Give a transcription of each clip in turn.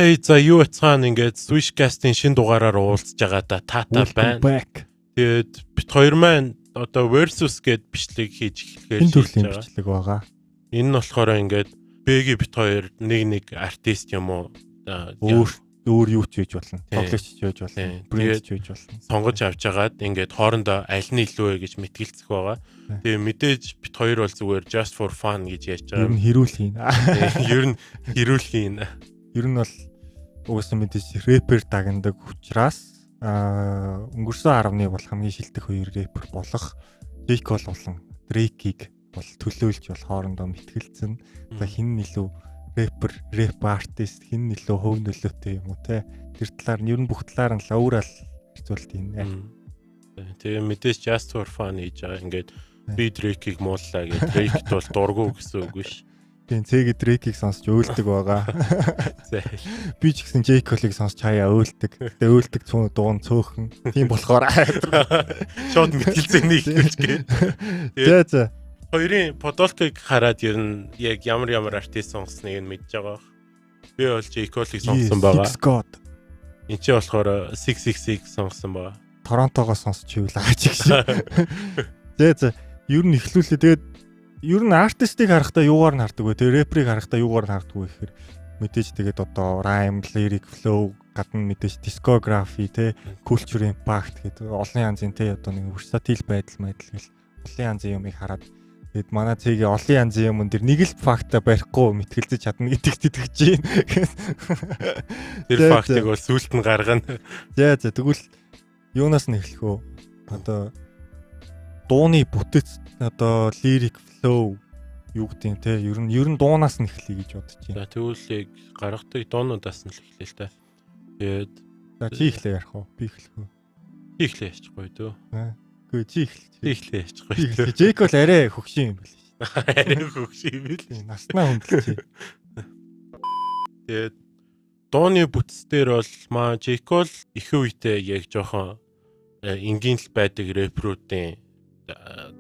Хей за юу яцгаан ингээд Swishcast-ийн шин дугаараар уулзж байгаа да таата байна. Тэгээд бит хоёр маань одоо versus гэд бичлэг хийж эхлэхээр энэ төрлийн бичлэг байгаа. Энэ нь болохоор ингээд Бэги бит хоёр нэг артист юм уу өөр юу ч хийж болно. Тоглогч ч хийж болно. Брэнд ч хийж болно. Сонгож авч ягаад ингээд хоорондоо аль нь илүү вэ гэж мэтгэлцэх байгаа. Тэгээ мэдээж бит хоёр бол зүгээр just for fun гэж яаж байгаа. Ер нь хэрүүл хийн. Ер нь хэрүүл хийн. Ер нь бол угсаа мэдээж рэпер дагнадаг учраас өнгөрсөн 10-ны бол хамгийн шилдэг хоёр рэпер болох J. Cole болон Drake-ийг бол төлөөлж бол хоорондоо мэтгэлцэн. За хин нь илүү рэп артист, хин нь илүү хөв нөлөөтэй юм уу те. Тэр талаар нь ер нь бүх талаар нь л өөрөөл хэцүүлт юм байна. Тэгээ мэдээж just for fun хийж байгаа. Ингээд би Drake-ийг мууллаа гэх Drake бол дургу гэсэн үг биш. Тийм цэгээ Drake-ийг сонсч өөлдөг байгаа. Би ч гэсэн J. Cole-ыг сонсч хаяа өөлдөг. Тэгээ өөлдөг дуун цөөхөн. Тийм болохоор шууд мэтгэлцээний ихэлж гээ. За. Хоёрын подолкыг хараад ер нь яг ямар артист сонсныг нь мэдж байгаа. Би бол J. Cole-ыг сонссон байгаа. Энд чи болохоор 666 сонссон байгаа. Торонтогоос сонсч ивэл аач гэж. За. Ер нь эхлүүлээ. Тэгээд ер нь артистыг харахтаа юугаар нь хардаг вэ? Тэгээ рэперийг харахтаа юугаар нь хардаг вэ гэхээр мэдээж тэгээд одоо rhyme, lyric, flow гадна мэдээж discography те culture impact гэдэг олон янзын те одоо нэг versatile байдал гэл олон янзын юмыг хараад тэгээд манай цэгийн олон янзын юм дэр нэг л факта барихгүй мэтгэлцэж чадна гэдэгт итгэж байна. Тэр фактыг бол сүулт нь гаргана. За тэгвэл юунаас нь эхлэх вэ? Одоо дууны бүтэц одоо lyric flow юу гэдэг юм те ер нь дуунаас нь эхлэе гэж бодож байна. За тэгвэл яг гаргадаг дуунуудаас нь л эхлэе л та. Тэгээд чи эхлэе ярих уу? Би эхлэх үү? Чи эхлэе яахгүй дөө. Үгүй чи эхлэе яахгүй дөө. J. Cole арай хөгшин юм бэл. Арай хөгшин юм бэл. Наснаа хөндлөж. Тэгээд дууны бүтцээр бол J. Cole их үедээ яг жоохон энгийн л байдаг рэперүүдийн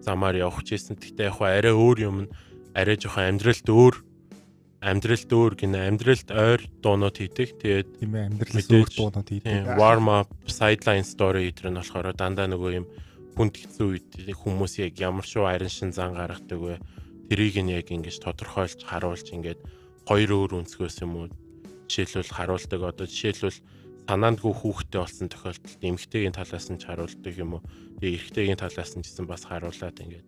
замаар явах гэсэн. Тэгтээ яг арай өөр юм, арай жоохон амьдралд өөр гинэ амьдралд ойр дуунууд хийдэг. Тэгээд тийм амьдралд өөр дуунууд хийдэг. Warm up, sideline story гэдэг нь болохоор дандаа нөгөө юм хүнд хэцүү үед хүмүүс яг ямар шүү арин шин зан гаргадаг вэ? Тэрийг нь яг ингэж тодорхойлж харуулж ингээд хоёр өөр өнцгөөс юм уу жишээлбэл харуулдаг. Одоо жишээлбэл санаандгүй хүүхдтэй болсон тохиолдолд эмэгтэйгийн талаас нь харуулдаг юм уу? Тэгээ эрэгтэйгийн талаас нь гэсэн бас харуулад ингээд.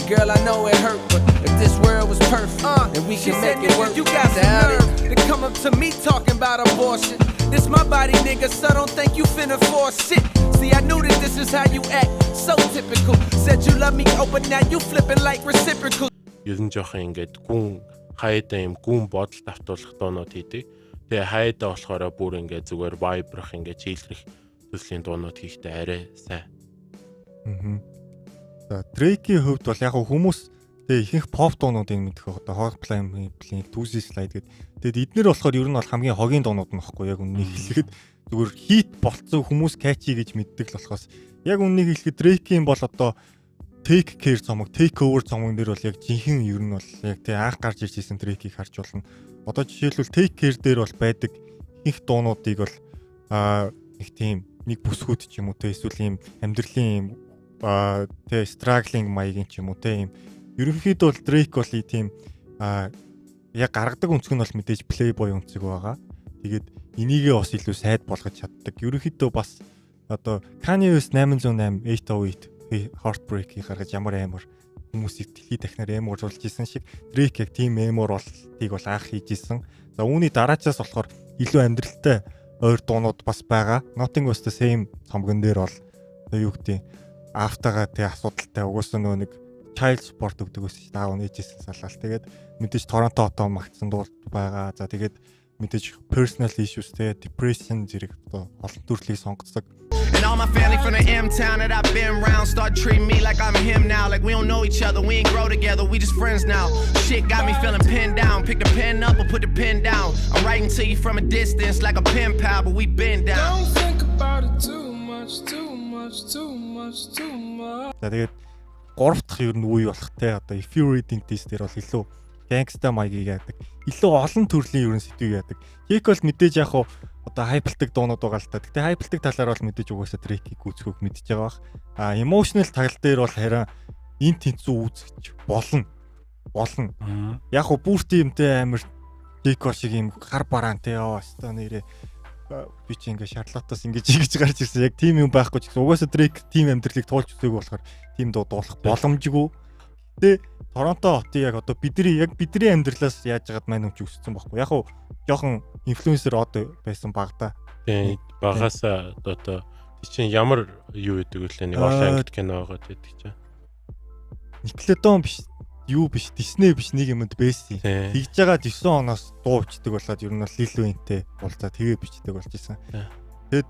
Girl, I know it hurt, but if this world was perfect, and we can make it work, you got the nerve to come up to me talking about abortion. This my body, nigga, so don't think you finna force shit. See, I knew that this is how you act, so typical. Said you love me, oh, but now you flipping like reciprocal. Ер нь жоохон ингээд гүн хайдаа юм гүн бодол давтуулах дуунууд хийдэг. Тэгээ хайдаа болохоор бүр ингээд зүгээр vibrах ингээд чийлрэх төслийн дуунууд хийхдээ арай сайн. За Drake-ийн хувьд бол яг хүмүүс тэгээ ихэнх pop дуунуудыг мэдэх одоо Hot Flame, Tuesday Slide гэдэг. Тэгээд эднэр болохоор ер нь бол хамгийн хогийн дуунууд нь баггүй яг үннийг хэлэхэд зүгээр хит болцсон хүмүүс catchy гэж мэддэг л болохоос яг үннийг хэлэхэд Drake-ийн бол одоо Take Care цомог, Take Over цомог нэр бол яг жинхэнэ ер нь бол яг тэг анх гарч ирж ирсэн Drake-ийг харж болно. Одоо жишээлбэл Take Care дээр бол байдаг их дуунуудыг бол нэг тийм нэг бүсгүүд ч юм уу те эсвэл ийм амьдралын ийм те struggling маягийн ч юм уу те ийм ерөнхийдөө бол Drake бол тийм яг гаргадаг өнцг нь бол мэдээж playboy өнцөг байгаа. Тэгээд энийгээ бас илүү сайд болгож чаддаг. Ерөнхийдөө бас одоо Kanye West 808 808 Heartbreak-ийг гаргаж ямар хүмүүсийг дэлхийд дахнаар амар жуулж исэн шиг Drake яг тийм амар болтыг бол анх хийж исэн. За үүний дараачаас болохоор илүү амьдралтай ойр дуунууд бас байгаа. Nothing Was The Same цомгон дээр бол юу гэдэг автагаа тий асуудалтай угаасаа нөгөө нэг child support өгдөг ус даав нээжсэн салаал. Тэгээд мэдээж Торонто отоо магтсан дуул байгаа. За тэгээд мэдээж personal issues тий depression зэрэг олон төрлийн сонгоцдог. And all my family from the M-town that I've been around start treating me like I'm him now. Like we don't know each other, we ain't grow together, we just friends now. Shit got me feeling pinned down. Pick the pen up or put the pen down. I'm writing to you from a distance like a pen pal, but we been down. Don't think about it too much. За тэгээд 3 дахь ер нь үе болох те одоо if you reading this дээр бол илүү gangsta маягийг яадаг. Илүү олон төрлийн ерөн сэтгүүг яадаг. J. Cole мэдээж яг одоо хайплдаг дуунууд байгаа л та. Гэтэ хайплдаг талаар бол мэдээж угаасаа Drake-ийг гүйцэхийг мэдж байгаа бах. Emotional тал дээр бол харин энэ тэнцүү үүсгэж болно. Яг бүр тиймтэй амар J. Cole шиг юм гар бараантай яа өстой нэрээ би чи ингээ Шарлотоос ингэж гарч ирсэн. Яг тийм юм байхгүй ч гэсэн угаасаа Drake тийм амьдралыг туулж үзээг болохоор тийм дуулах боломжгүй. Гэтэ Торонто хотыг яг одоо бидний амьдралаас яаж яагаад маань өмч өссөн байхгүй. Яг жоохон инфлюенсер одоо байсан багада. Тийм багасаа одоо чинь ямар юу гэдэг вэ? Нэг олон англи кино байгаа гэдэг чинь. Nickelodeon биш, юу биш, Disney биш нэг юмд байсан. Тэгж байгаа 9 оноос дуу бичдэг болоод ер нь бол Lil Wayne-тэй уулзаа тэгээ бичдэг болж исэн. Тэгэд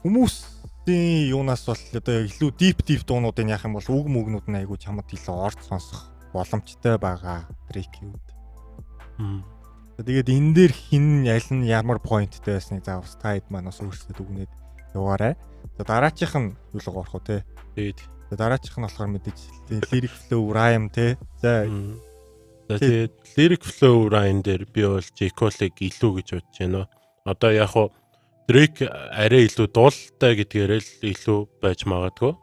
хүмүүсийн юунаас бол одоо илүү deep дуунуудын яах юм бол үг мөгнүүд нь айгуу чамд илүү орж сонсох боломжтой байгаа Drake-үүд. Тэгээд энэ дээр хин аль нь ямар поинттэй байсныг заавал Tide маань бас өөрсдөө дүгнээд яваарай. За дараачих нь юу л гоорох вэ те. Тэгээд дараачих нь болохоор мэдээж lyric flow rhyme те. За тэгээд lyric flow rhyme дээр би бол J. Cole-ыг илүү гэж бодож байна. Одоо яг хуу Drake арай илүү дуулалтай гэдгээр л илүү байж магадгүй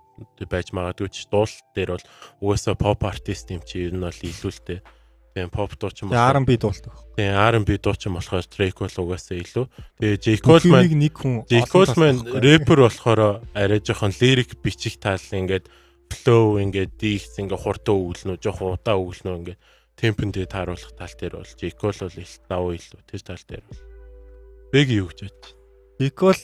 ч дуулалт дээр бол угаасаа pop artist юм чи ер нь бол илүү л дээ. Тийм pop дуучин болохоор R&B дуулдаг. Тийм R&B дуучин болохоор Drake бол угаасаа илүү. Тэгээ J. Cole маань rapper болохоор арай жоохон lyric бичих тал ингээд flow ингээд дийгс ингээд хурдан өгүүлнө, жоохон удаан өгүүлнө ингээд темпэн дээр тааруулах тал дээр бол J. Cole бол их давуу илүү тэр тал дээр бол. Бэг юу гэж бодож байна? J. Cole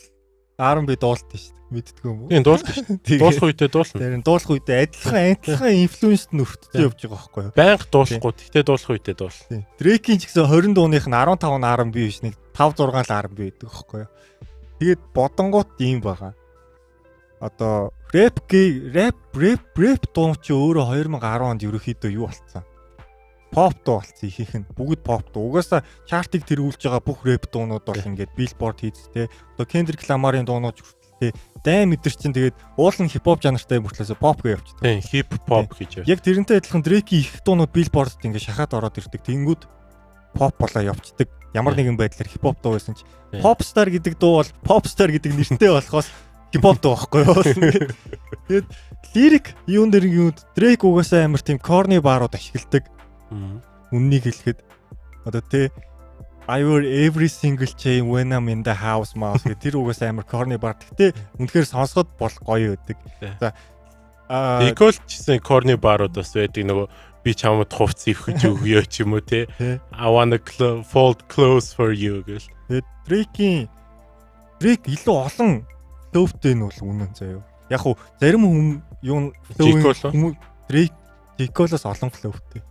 R&B дуулдаг шүү дээ. Мэддэггүй юм уу? Тийм дуулдаг шүү. Дуулах үедээ дуулна. Тэр дуулах үедээ адилхан инфлюенсд нөртөж явж байгаа байхгүй юу? Байнга дуулахгүй. Тэгтээ дуулах үедээ дуулна. Drake-ийн ч гэсэн 20 дууных нь 15 нь R&B биш, нэг 5 6 л R&B байдаг байхгүй юу? Тэгээд бодонгууд ийм байгаа. Одоо rap дуу чи өөрөө 2010 онд ерөөхдөө юу болцсон? Pop дуу болцсон ихийнх нь. Бүгд pop дуу. Угаасаа чартыг тэргүүлж байгаа бүх rap дуунууд бол ингээд Billboard хийцтэй. Одоо Kendrick Lamar-ын дуунууд хүртэл дай мэдэр чинь тэгээд уул нь хип-хоп жанртай мөртлөөсөө pop гэж явчихдаг. Тийм, хип-хоп гэж байна. Яг тэрнтэй адилхан Drake-ийн их дуунууд Billboard-д ингээд шахаад ороод ирдэг. Тэнгүүд pop болоо явцдаг. Ямар нэгэн байдлаар хип-хоп дуу байсан ч Popstar гэдэг дуу бол Popstar гэдэг нэртэй болохоос хип-хоп дуу байхгүй юу? Тэгээд lyric юун дээр юу Drake угаасаа амар тийм corny баарууд ашигладаг. Үннийг хэлэхэд одоо тэ I wear every single chain when I'm in the house mouse гэх тэр угаасаа амар corny бар. Гэтэ үнэхээр сонсоход бол гоё байдаг. За J. Cole гэсэн corny баарууд бас байдаг нөгөө би чамд хувц ивхэж өгөө ч юм уу те. I wanna fold clothes for you гэл. Тэгээд Drake илүү олон flowтэй нь бол үнэн заяа. Яг уу зарим хүн юу Drake J. Cole-оос олон flowтэй.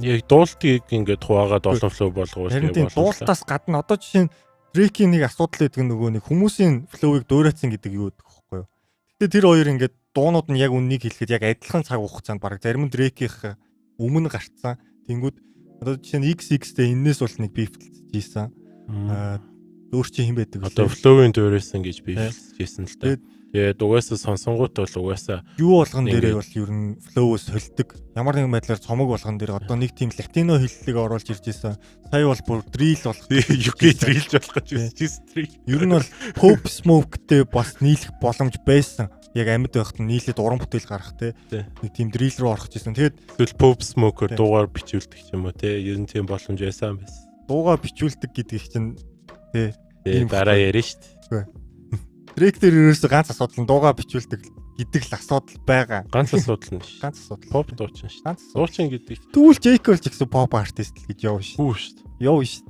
Яг дуултыг ингээд хуваагаад олон flow болгоул. Харин тийм дуултаас гадна одоо жишээ нь Drake-ийн нэг асуудал гэдэг нөгөө нэг хүмүүсийн flow-ыг дуурайсан гэдэг юу гэдэг вэ? Гэтэ тэр хоёр ингээд дуунууд нь яг үннийг хэлэхэд яг адилхан цаг хугацаанд баг зарим нь Drake-ийн өмнө гарцсан. Тэнгүүд одоо жишээ нь XX-тэй энэс бол нэг бифтэлж ийсэн. Өөр чи хэн байдаг вэ? Одоо flow-ийн дуурайсан гэж бифтэлжсэн л та. Тэгээд угаасаа сонсонгууд бол угаасаа юу болгон дээрээ бол ер нь flow-ос хөлдөг. Ямар нэгэн байдлаар цомог болгон дээр одоо нэг тийм латино хэллэг оруулж ирж байсан. Сая бол бүр drill болох. UK drill болох гэж drill. Ер нь бол pop smoke-тэй бас нийлэх боломж байсан. Яг амьд байхад нь нийлээд уран бүтээл гарах те. Нэг тийм drill руу орох гэсэн. Тэгээд pop smoke-оор дуугаар бичүүлдэг юм уу те. Ер нь тийм боломж байсан байсан. Дуугаар бичүүлдэг гэдэг чинь те. Дараа ярина шүү дээ. Drake дээр ерөөсөө ганц асуудал нь дуугаа бичүүлдэг гэдэг л асуудал байгаа. Ганц асуудал нь ш. Ганц асуудал. Pop дуучин ш. Ганц дуучин гэдэг. Тэгвэл J. Cole ч гэсэн pop artist л гэж явна ш. Хүү ш. Явна ш.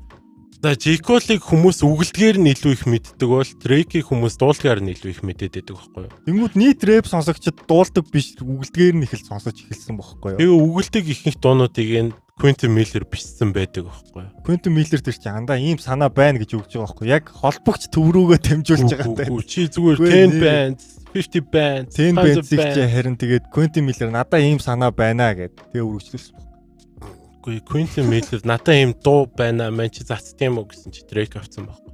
За J. Cole-ыг хүмүүс үгэлдгээр нь илүү их мэддэг бол Drake-ийг хүмүүс дуулгаар нь илүү их мэдээд байдаг байхгүй юу? Тэнгүүд нийт рэп сонсогчд дуулдаг биш үгэлдгээр нь их л сонсож эхэлсэн байхгүй юу? Тэгээ үгэлдэг ихэнх дуунуудыг нь Quentin Miller бичсэн байдаг байхгүй юу? Quentin Miller тэр чинь андаа ийм санаа байна гэж өгч байгаа байхгүй юу? Яг холбогч төв рүүгээ тэмжүүлж байгаа юм. Чи зүгээр 10 bands, 50 bands, 10 bands-ийг чи харин тэгээд Quentin Miller надаа ийм санаа байна гэд тэгээ өргөжлүүлсэн. Үгүй Quentin Miller надаа ийм дуу байна мэн чи зацд юм уу гэсэн чи Drake авсан байхгүй.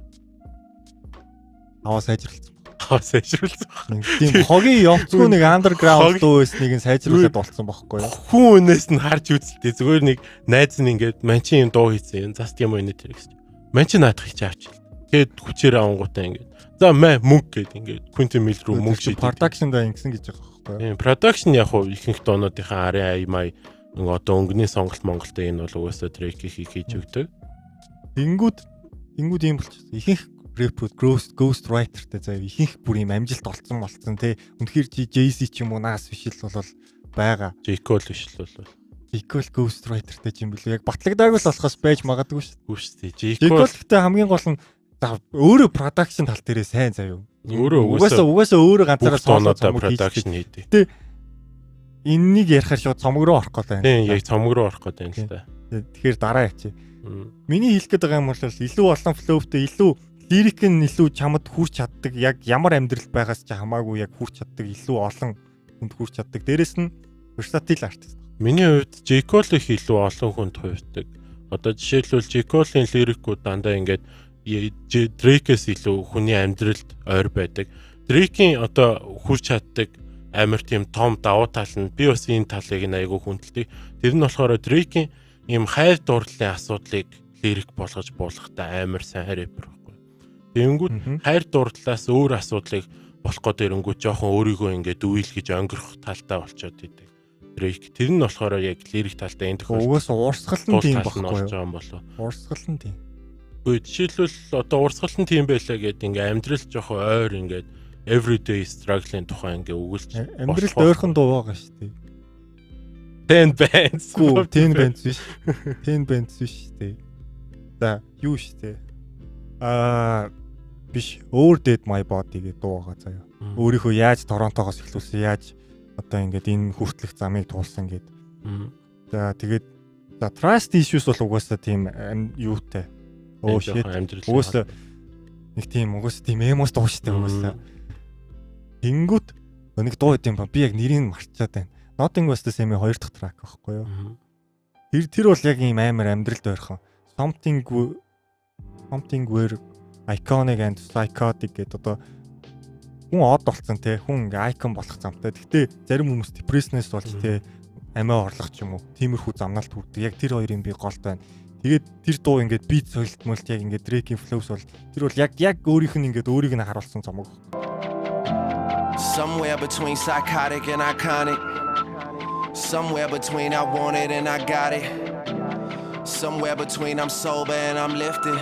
Аваа сайжралцсан. сайжруулсан. Тийм хогийн явцгүй нэг андерграунд дуу байсныг сайжруулаад болцсон байхгүй юу? Хүн өнөөс нь харж үзэлтэй. Зүгээр нэг найз нь ингээд манчин юм дуу хийсэн. Заст юм өнө тэр гэж. Манчин наадах хийж авч. Тэгээд хүчээр авангуудаа ингээд. За мөнгө гээд ингээд Quentin Miller руу мөнгө шийдээ. Production да ингэсэн гэж байгаа байхгүй юу? Тийм, production яг хуу ихэнх доонуудынхаа арын аймаа нэг одоо өнгөний сонголт Монголд энэ бол угаасаа Drake хийж өгдөг. Ингүүд ийм болчихсон. Ихэнх рэпүүд Ghost Writer-тэй заяа ихэнх бүр юм амжилт олцсон тий. Үнэхээр Jay-Z ч юм уу наас биш л бол байгаа. J. Cole биш л бол. J. Cole Ghost Writer-тэй ч юм билүү. Яг батлагдаагүй л болохоос байж магадгүй шүү. Үгүй шүү дээ. J. Cole-тэй хамгийн гол нь өөрөө production тал дээрээ сайн заяа. Өөрөө угаасаа өөрөө ганцаараа тооноо production хийдэг. Тэ энэнийг ярихаар шууд цомог руу орох гэдэг байна. Тийм, яг цомог руу орох гэдэг юм л та. Тэгэхээр дараа яач. Миний хэлэх гээд байгаа юм бол илүү олон флоутэй, илүү лирик нь илүү чамд хүрч чаддаг, яг ямар амьдрал байгаас ч хамаагүй яг хүрч чаддаг, илүү олон хүнд хүрч чаддаг. Дээрэс нь versatile artist. Миний хувьд J. Cole их илүү олон хүнд хувирдаг. Одоо жишээлбэл J. Cole-ийн лирикүүд дандаа ингээд Drake-с илүү хүний амьдралд ойр байдаг. Drake-ийн одоо хүрч чаддаг амар тийм том давуу тал нь би бас энэ талыг нь айгүй хүндэлдэг. Тэр нь болохоор Drake-ийн ийм хайр дурлалын асуудлыг лирик болгож буулгахтай амар сайн рэпер байхгүй. Тэгэнгүүт хайр дурлалаас өөр асуудлыг болох гэдэг ирэнгүүт жоохон өөрийгөө ингээд үйл гэж өнгөрөх талтай болчиход идэг. Drake тэр нь болохоор яг лирик талтай энэ тохиолдолд угаасаа урсгал нь тийм болж байгаа юм болов. Урсгал нь тийм. Үгүй жишээлбэл одоо урсгал нь тийм байлаа гэдэг ингээд амьдрал жоохон ойр ингээд everyday struggling тухай ингээ өгүүлж амьдралд ойрхон дуу байгаа шүү дээ. Ten bands. Ten bands биш. Ten bands биш дээ. За юу шүү дээ. Биш өөр Dead My Body гэдэг дуу байгаа заяа. Өөрийнхөө яаж Торонтогоос эхлүүлсэн, яаж одоо ингээд энэ хүртэлх замыг туулсан гэдэг. За тэгээд за trust issues бол угаасаа тийм юутай. Оо shit. Угаасаа нэг тийм угаасаа тийм эмо дуу шүү дээ угаасаа. Тэнгүүт нэг дуу идэм ба би яг нэрийг марчаад байна. Nothing Was The Same-ийн 2 дахь трак байхгүй юу? Тэр бол яг ийм амар амьдралд ойрхон. Something Were Iconic and Psychotic гэдэг одоо хүн од болцсон те хүн ингээ icon болох замтай. Гэхдээ зарим хүмүүс depressionist болж те амиа орлох ч юм уу. Тиймэрхүү замналт хүрдэг. Яг тэр хоёрын би голд байна. Тэгээд тэр дуу ингээд beat соёлтмолт яг ингээд Drake-ийн flows бол тэр бол яг өөрийнх нь ингээд өөрийг нь харуулсан цомог. Somewhere between psychotic and iconic. Somewhere between I want it and I got it. Somewhere between I'm sober and I'm lifted.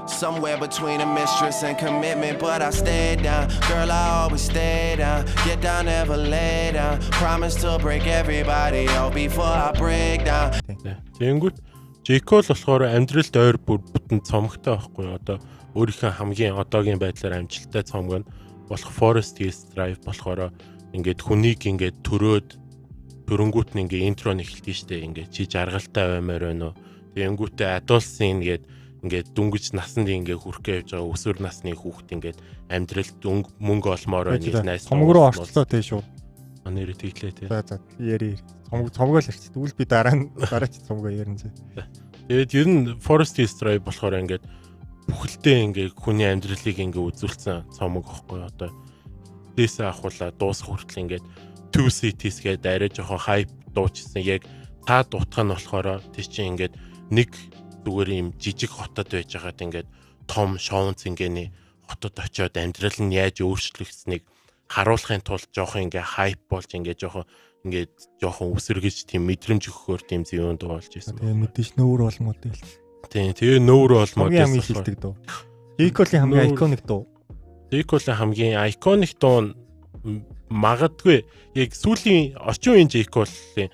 Somewhere between a mistress and commitment, but I stay down. Girl, I always stay down. Get down, never lay down. Promise to break everybody out before I break down. Тэгэнгүүт J. Cole болохоор амьдралд ойр бүтэн цомогтой байхгүй юу? Одоо өөрийнхөө хамгийн одоогийн байдлаар амжилттай цомог нь болох Forest Hills Drive болохоор ингээд хүнийг ингээд төрөнгүүт нь ингээд интро нэхэлтэн штэ ингээд чи жаргалтай баймаар байна уу? Тэгэнгүүтээ adult scene ингээд дүнгиж насанд ингээд хүрхээ явж байгаа өсвөр насны хүүхэд ингээд амьдралд мөнгө олмоор байна найс. Цомог руу орчлоо тий шууд. Нэрээ тэглээ тий. За яри. Цомог л ирчих. Тэгвэл би дараа ч цомгоо ярина зэ. Тэгээд ер нь Forest Hills Drive болохоор ингээд бүхэлдээ ингээд хүний амьдралыг ингээд үзүүлсэн цомог байхгүй одоо дэсээ ахуулаа дуусах хүртэл ингээд Two Cities гэдэг арай жоохон хайп дуучсан яг та дутах нь болохоор тий чи ингээд нэг зүгээр юм жижиг хотод байж байгаад ингээд том шоун цэнгэний хотод очиод амьдрал нь яаж өөрчлөгдсөнийг харуулахын тулд жоохон ингээд хайп болж ингээд жоохон үсэргэж тийм мэдрэмж өгөхөөр тийм зүйн дуу болж ирсэн. Тэгээ мэдээж нүүр болмод л. Тийм тэгээ нүүр болмод хамгийн хэлдэг дуу. J. Cole-ийн хамгийн iconic дуу. J. Cole-ийн хамгийн iconic дуу магадгүй яг сүүлийн орчин үеийн J. Cole-ийн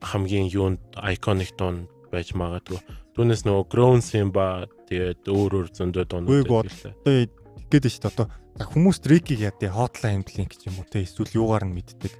хамгийн юунд iconic дуу байж магадгүй. Түүнээс нөгөө Grown Simba тэгээд өөр зөндөө дуунууд байлаа. Одоо ихэд шүү дээ одоо хүмүүс Drake-ийг яа тий Hotline Bling ч юм уу тий эсвэл юугаар нь мэддэг.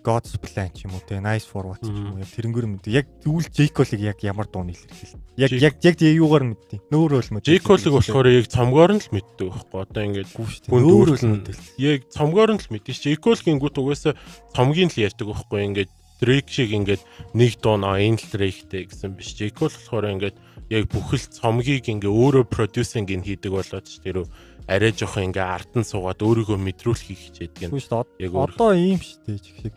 God's Plan ч юм уу тий Nice for What ч юм уу тэрнгэр мэд. Яг тэгвэл J. Cole-ыг яг ямар дуу нийлэрхийл. Яг юугаар мэдтий. Нөөрөө л мэд. J. Cole-ыг болохоор яг цомгоор нь л мэддэг байхгүй. Одоо ингээд хүн нөөрөө л мэддэг. Яг цомгоор нь л мэддэг. J. Cole-гийн гүт угаасаа цомгийн л ярьдаг байхгүй. Ингээд Drake шиг ингээд нэг дуу энэ л Drake-тэй гэсэн биш. J. Cole болохоор ингээд яг бүхэл цомгийг ингээ өөрөө продюсинг ин хийдэг болоод ч тэр арай жоох ингээ ард нь суугаад өөрийгөө мэдрүүлэхийг хичээдэг юм. Үгүй шүү дээ. Яг өөр. Одоо ийм шүү дээ чиг.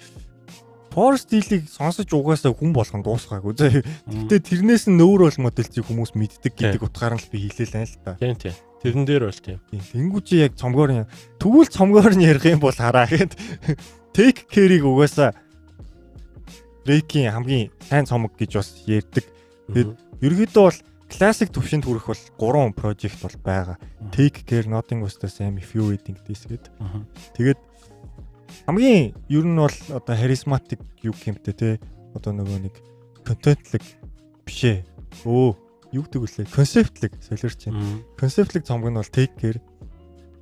Forest Hill-ийг сонсож угаасаа хүн болгон дуусгаагүй. Гэхдээ тэрнээс нь нөөр бол модельцийг хүмүүс мэддэг гэдэг утгаар нь л би хэлээ л та. Тийм. Тэрэн дээр бол тийм. Тэнгүү чи яг цомгоор тэгвэл цомгоор нь ярих юм бол хараа гэд Take Care-ийг угаасаа Drake-ийн хамгийн сайн цомог гэж бас ярьдаг. Тэгээд ерөөдөө бол классик төвшөнд хүрэх бол 3 project бол байгаа. Take Care, Nothing Was the Same, If You Waiting This гэд. Тэгээд хамгийн ер нь бол одоо charismatic юу гэмтэй те одоо нөгөө нэг контентлэг бишээ. Юу гэдэг вүлээ? Концептлэг солиорч байна. Концептлэг цомог нь бол Take Care.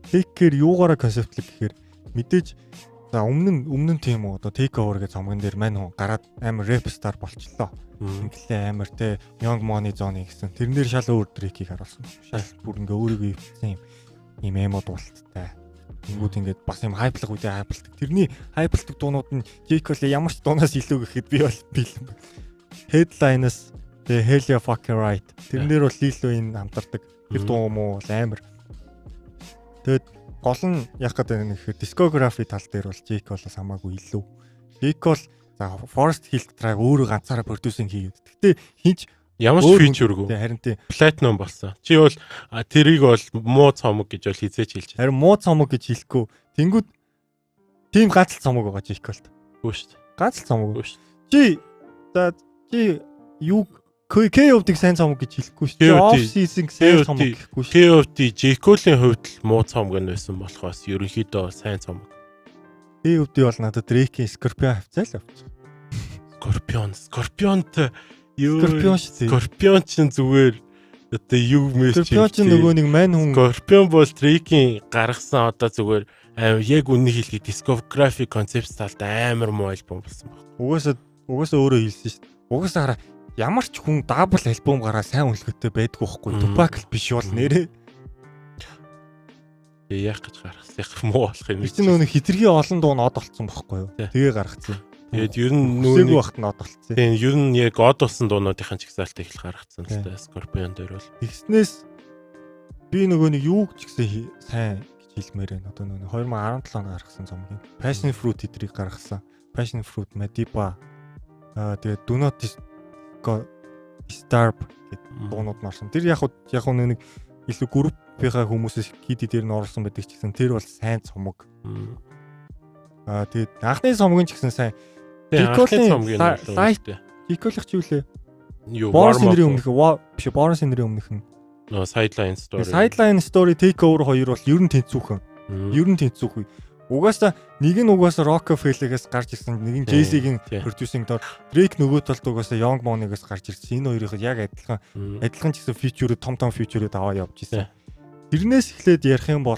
Take Care юугаараа концептлэг гэхээр мэдээж за өмнө нь тийм үү одоо Take Over гэх цомгон дээр мань хүн гараад амар рэп стар болчлоо. Инглээ амар те Young Money Zone гэсэн. Тэрнээр шал өөр Drake-ийг харуулсан. Шал бүр ингээ өөрийгөө ивсэн юм эмод уулттай. Тэнгүүд ингээд бас юм хайплах үедээ хайплдаг. Тэрний хайплдаг дуунууд нь J. Cole ямар ч дуунаас илүү гэхэд би бол бэлэн. Headline-аас the Hell You Fucking Right. Тэрнэр бол Lil Wayne хамтардаг. Тэр дуу муу амар. Тэгэд гол нь яг гэдэг нь гэхээр discography тал дээр бол J. Cole-аас хамаагүй илүү. J. Cole за Forest Hill track өөрөө ганцаараа продюсинг хийгээд. Гэтэ хинч ямар ч фичергүй. Харин тийм Platinum болсон. Чи бол тэрийг бол муу цомог гэж бол хизээч хэлж байна. Харин муу цомог гэж хэлэхгүй. Тэнгүүд тийм гац цомог байгаа J. Cole-т. Үгүй шүү дээ. Гац цомог. Үгүй шүү дээ. Чи юу KOD-г сайн цомог гэж хэлэхгүй шүү дээ. Off season сайн цомог гэхгүй шүү. KOD J. Cole-ийн хувьд л муу цомог нь байсан болохоос ерөнхийдөө сайн цомог. KOD бол надад Drake-ийн Scorpion хавцаа л авчих. Scorpionт юу Scorpion шүү дээ. Scorpion чинь зүгээр одоо юу мэж Scorpion чинь нөгөө нэг мань хүн Scorpion бол Drake-ийн гаргасан одоо зүгээр яг үннийг хэлэхэд discography concept талдаа амар муу альбом болсон баг. угаасаа өөрөө хэлсэн шүү дээ. Угаасаа хараа ямар ч хүн дабл альбом гараа сайн үнэлгээтэй байдгүй байхгүй. Tupac л биш бол нэрээ. Яг гэж гаргасан муу болох юм. Чи нөгөө хитрхи олон дуу нод болцсон байхгүй юу? Тэгээ гаргацсан. Тэгээд ер нь нүүний багт нод болцсон. Тийм ер нь яг од болсон дуунуудынхаа чигсаалтыг их гаргацсан л та Scorpion дээр бол. Тэгснээс би нөгөө нэг юу ч гэсэн сайн гэж хэлмээр байна. Одоо нөгөө 2017 онд гаргасан цомгийн Passion Fruit эдрийг гаргасан. Passion Fruit, Madiba тэгээд Do Not Disturb гэдэг дуунууд марсан. Тэр яг нэг илүү группийнхаа хүмүүсээс хийдий дээр нь оруулсан байдаг ч гэсэн тэр бол сайн цомог. Тэгээд анхны цомгийн ч гэсэн сайн. J-Cole-ийн цомгийн Light J-Cole-ch юу лээ? Warm Up-ийн өмнөх биш Born Sinner-ийн өмнөх нь. Sideline Story. Sideline Story Take Over 2 бол ер нь тэнцүүхэн. Ер нь тэнцүүх. Угаасаа нэг нь Rockefeller-ээс гарч ирсэн, нэг нь Jay-Z-ийн продюсинг дор Drake нөгөө талд угаасаа Young Money-гээс гарч ирсэн. Энэ хоёрыг яг адилхан ч гэсэн фичерүүд том фичерүүд аваа явж ирсэн. Тэрнээс эхлээд ярих юм бол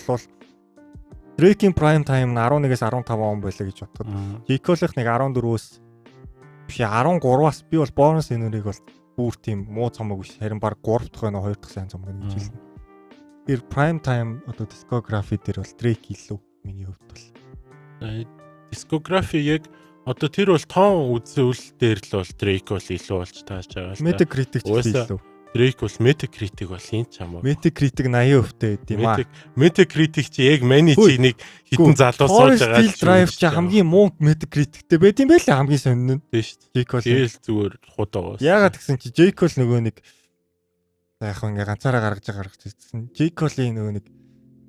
Drake-ийн prime time нь 11-ээс 15 он байлаа гэж бодоход. J-Cole-ийнх нэг 14-өөс биш 13-аас би бол Born Sinner-ыг бол бүр тийм муу цомог биш. Харин баг 3 дахь байна 2 дахь сайн цомог гэж хэлнэ. Тэр prime time одоо discography дээр бол Drake илүү миний хувьд бол. Discography яг одоо тэр бол тоон үзүүлэлт дээр л бол Drake бол илүү болж тааж байгаа л та. Metacritic ч илүү. Drake бол Metacritic бол хин ч хамаагүй. Metacritic 80% байд юм аа. Metacritic чи яг маний чинийг хитэн залуу сууж байгаа Steel Drive чи хамгийн муу Metacriticтэй байд юм байлаа хамгийн сонин нь. Тийм шүү дээ. J-Cole тэгэл зүгээр худаа. Яагаад гэсэн чи J-Cole нөгөө нэг яг ингээ ганцаараа гаргаж ирсэн. J-Cole-ийн нөгөө нэг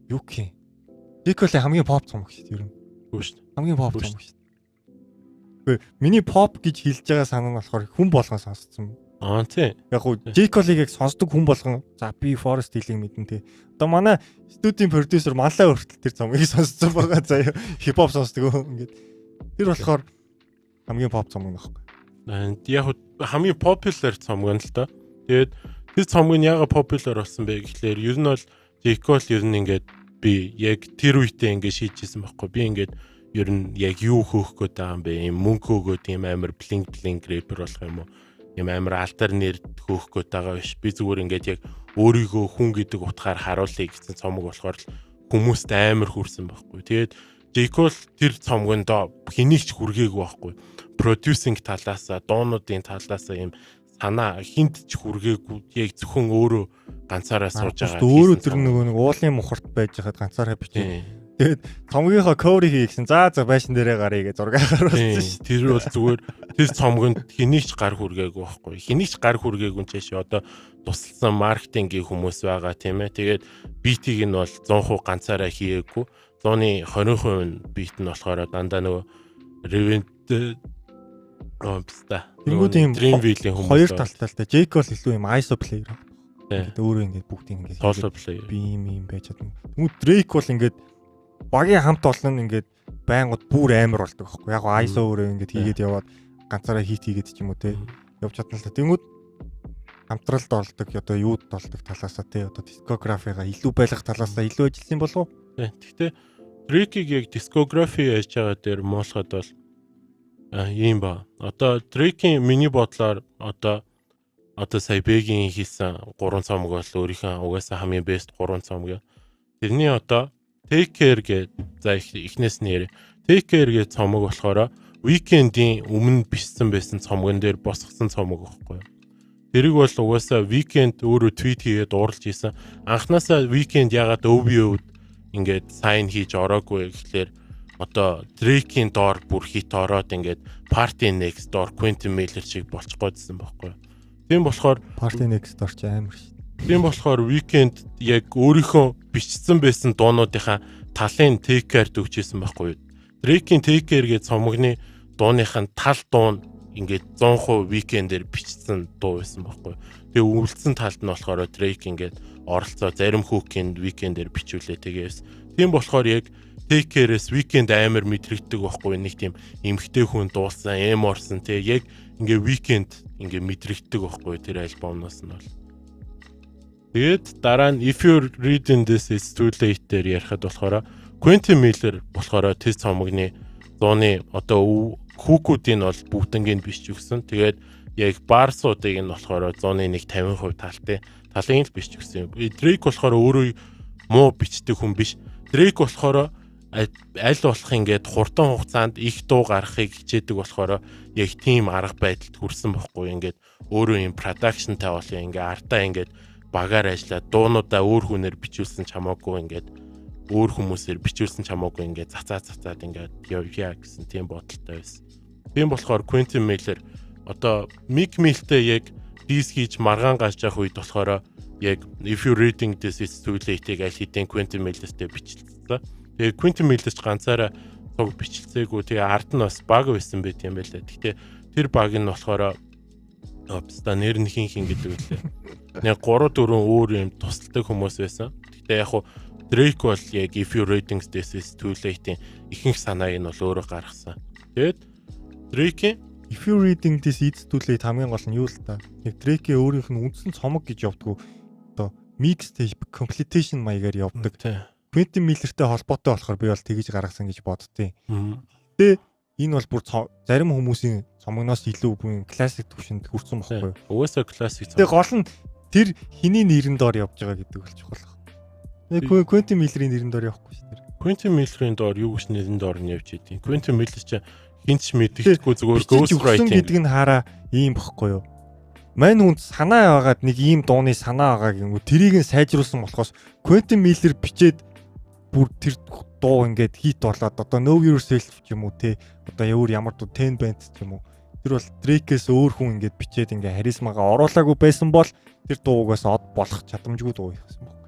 юу гэх юм. J-Cole хамгийн pop цомог шүү дээ ер нь. Үгүй шүү дээ. Хамгийн pop цомог шүү дээ. Миний pop гэж хэлж байгаа санаа нь болохоор хүн болгон сонсцсон. Тийм. Яг уу J-Cole-ийг сонсдог хүн болгон за би Forest Hill-ийг мэдэн тий. Одоо манай студийн продюсер Малаа хүртэл тэр цомгийг сонсцсон байгаа заяа. Хип-хоп сонсдог ингээд. Тэр болохоор хамгийн pop цомог нөхгүй. Яг хамгийн popular цомог нь л доо. Тэгээд тэр цомог нь яагаад popular болсон бэ гэхлээр ер нь бол J-Cole ер нь ингээд би яг тэр үедээ ингээд шийдчихсэн байхгүй. Би ингээд ер нь яг юу хөөх гээд байгаа юм бэ? Ийм мөнгө өгөөд ийм амар bling rapper болох юм уу? Ийм амар алдар нэр хөөх гээд байгаа биш. Би зүгээр ингээд яг өөрийгөө хүн гэдэг утгаар харуулъя гэсэн цомог болохоор хүмүүст амар хүрсэн байхгүй. Тэгээд J-Cole тэр цомгонд хэнийг ч хүргээгүй байхгүй. Producing талаасаа, дуунуудын талаасаа ийм санаа хинт ч хүргээгүй яг зөвхөн өөрөө ганцаараа сууж байгаа. Өөрөө тэр нэг уулын мухарт байж хаад ганцаараа бичээ. Тэгээд цомгийнхоо cover хийгсэн. За байшин дээрээ гарыг гэж зураг харуулсан шүү. Тэр бол зүгээр тэр цомгонд хэнийг ч гар хүргээгүй байхгүй. Хэнийг ч гар хүргээгүй ч яаш одоо тусалсан маркетингийн хүмүүс байгаа тийм ээ. Тэгээд битийг нь бол 100% ганцаараа хийгээгүй. 120% бит нь болохоор дандаа нөгөө revent Тэнгүүдийн Dreamville-ийн хүмүүс хоёр талтай л та. Jake бол илүү юм ISO player. Тэгээд өөрөө ингээд бүгдийг ингээд solo player. би юм байж чадна. Тэнгүүд Drake бол ингээд багийн хамт олон ингээд байнгут бүр амар болдог байхгүй. Яг ISO өөрөө ингээд хийгээд яваад ганцаараа хит хийгээд ч юм уу те явж чадна л та. Тэнгүүд хамтралд олдог одоо юуд олдог талаасаа те одоо дискографигаа илүү байлгах талаасаа илүү ажилласан болов уу? Гэхдээ Drake-ийг яг дискографи яаж байгаа дээр муулахад бол ийм ба. Одоо Drake-ийн миний бодлоор одоо сая Beg-ийн хийсэн 3 цомог бол өөрийнхөө угаасаа хамгийн best 3 цомог. Тэрний одоо Take Care гэдэг за эхнээс нэр Take Care гэдэг цомог болохоор Weekend-ийн өмнө бичсэн байсан цомгон дээр босгосон цомог байхгүй. Тэрийг бол угаасаа Weekend өөрөө твит хийгээд уурлж ийсэн. Анхнаасаа Weekend ягаад OVO-д ингээд сайн хийж ороогүй гэхлээр одоо Drake-ийн доор бүр хит ороод ингээд Party Next Door Quentin Miller шиг болчих гойдсан байхгүй. Тийм болохоор Party Next Door ч амар шүү. Тийм болохоор Weekend яг өөрийнхөө бичсэн байсан дуунуудынхаа талын Take Care төгчээсэн байхгүй. Drake-ийн Take Care гэдэг цомогны дууныхын тал дуун ингээд 100% Weekend-ээр бичсэн дуу байсан байхгүй. Тэгээ үлдсэн талд нь болохоор Drake ингээд оролцоо зарим хүүкэнд Weekend-ээр бичүүлээ тэгээс. Тийм болохоор яг Take Care-с Weekend амар мэдрэгдэг байхгүй. Нэг тийм эмхтэй хүн дуулсан, эморсон тэг яг ингээд Weekend ингээд мэдрэгдэг байхгүй тэр альбомноос нь бол. Тэгээд дараа нь If You're Reading This It's Too Late дээр ярихад болохоор Quentin Miller болохоор тэр цомогны дууны одоо хүүкүүдийн бол бүгднийг бичиж өгсөн. Тэгээд яг барсуудыг нь болохоор 101-50% талын л бичиж өгсөн. Drake болохоор өөрөө муу бичдэг хүн биш. Drake болохоор аль болох ингээд хурдан хугацаанд их дуу гаргахыг хичээдэг болохоор яг тийм арга байдалд хүрсэн байхгүй. Ингээд өөрөө юм production тавуулаа ингээд артаа ингээд багаар ажиллаад дуунуудаа өөр хүнээр бичүүлсэн чамаагүй ингээд өөр хүмүүсээр бичүүлсэн чамаагүй ингээд цацаад ингээд явъя гэсэн тийм бодолтой байсан. Тийм болохоор Quentin Miller одоо Meek Mill-тэй яг дис хийж маргаан гарч явах үед болохоор яг If You're Reading This It's Too Late-ийг аль хэдийн Quentin Miller-тэй бичлээ. Тэгээ Quentin Miller ч ганцаараа цог бичлцээгүй. Тэгээ ард нь бас баг байсан байт юм байлаа. Гэхдээ тэр баг нь болохоор опста нэр нь хин гэдэг үлээ. Нэг 3-4 өөр юм тусалдаг хүмүүс байсан. Гэхдээ яг хуу Drake бол яг If You're Reading This It's Too Late-ийн ихэнх санааг нь бол өөрөө гаргасан. Тэгээд Drake If You're Reading This It's Too Late хамгийн гол нь юу л та. Яг Drake өөрийнх нь үндсэн цомог гэж явдггүй. Одоо mixtape completion маягаар явдаг. Quentin Miller-тэй холбоотой болохоор би бол тэгж гаргасан гэж боддتي. Тэ энэ бол бүр зарим хүмүүсийн цомогноос илүү бүр классик төвшөнд хүрсэн байхгүй юу? Угаасаа классик цомог. Тэ гол нь тэр хиний нэрэн доор явж байгаа гэдэг бол чухал. Quentin Miller-ийн нэрэн доор явахгүй шүү дээ. Quentin Miller-ийн доор юу гэж нэрэн доор нь явж идэв. Quentin Miller ч хинч мэддэхгүй зүгээр ghost writing гэдэг нь хараа ийм бохгүй юу? Мань хүнд санаа байгаад нэг ийм дууны санаа байгаа гингүү тэрийг нь сайжруулсан болохоос Quentin Miller бичээд бүр тэр дуу ингээд хит болоод одоо Know Yourself ч юм уу те одоо ямар дуу 10 band ч юм уу тэр бол Drake-с өөр хүн ингээд бичээд ингээд харизмагаа оруулаагүй байсан бол тэр дуугаас од болох чадамжгүй дуу байсан баг.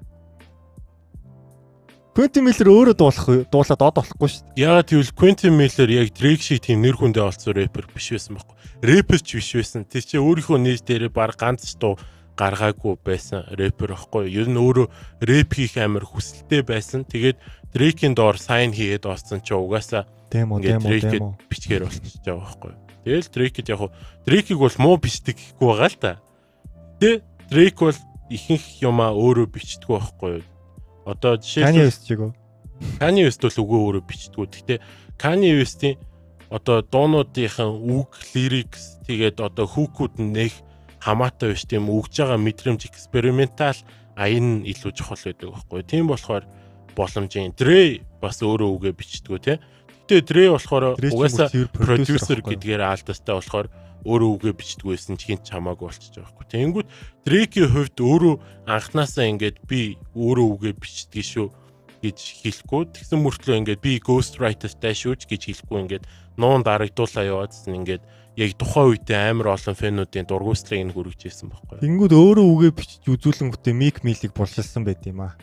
Quentin Miller өөрөө дуулаад од болохгүй шүү дээ. Яагаад гэвэл Quentin Miller яг Drake шиг тийм нэр хүндээ олцсон рэпер биш байсан байхгүй. Рэпер ч биш байсан. Тэр чинь өөрийнхөө нэр дээрээ баг ганц ч дуу гаргаагүй байсан рэпер байхгүй. Ер нь өөрөө рэп хийх амар хүсэлтэй байсан. Тэгээд Drake-ийн доор сайн хийгээд олцсон ч угаасаа демо бичгээр болчихж байгаа байхгүй. Тэгэл Drake-д яг Drake-ийг бол муу бичдэг гэхгүй байгаа л та. Тэ Drake бол ихэнх юмаа өөрөө бичдэг байхгүй. Одоо жишээлбэл Kanye West бол үгүй өөрөө бичдэггүй. Гэхдээ Kanye West-ийн одоо дуунуудынхаа үг, lyrics тэгээд одоо хүүкүүд нэг хамаатай биш тийм өгж байгаа мэдрэмж экспериментал аян илүү чухал байдаг байхгүй. Тийм болохоор боломжийн Dre бас өөрөө үгээ бичдэггүй тий. Гэтэ Dre болохоор Dre ч угаасаа бүр цэвэр продюсер байхгүй юу? гэдгээр аалдастай болохоор өөрөө үгээ бичдэггүйсэн ч хинт хамаагүй болчихж байгаа байхгүй. Тэнгүүд Drake-ийн хувьд өөрөө анханасаа ингээд би өөрөө үгээ бичдэг шүү гэж хэлэхгүй. Тэгсэн мөртлөө ингээд би ghostwriter-тай шүүч гэж хэлэхгүй ингээд нуун дарагдуулаа яваадсэн ингээд яг тухайн үедээ амар олон фэнүүдийн дургуйслыг нь хүргэж ирсэн байхгүй. Тэнгүүд өөрөө үгээ бичиж үзүүлэнгүүтээ Meek Mill-ийг булшилсан байт юм аа.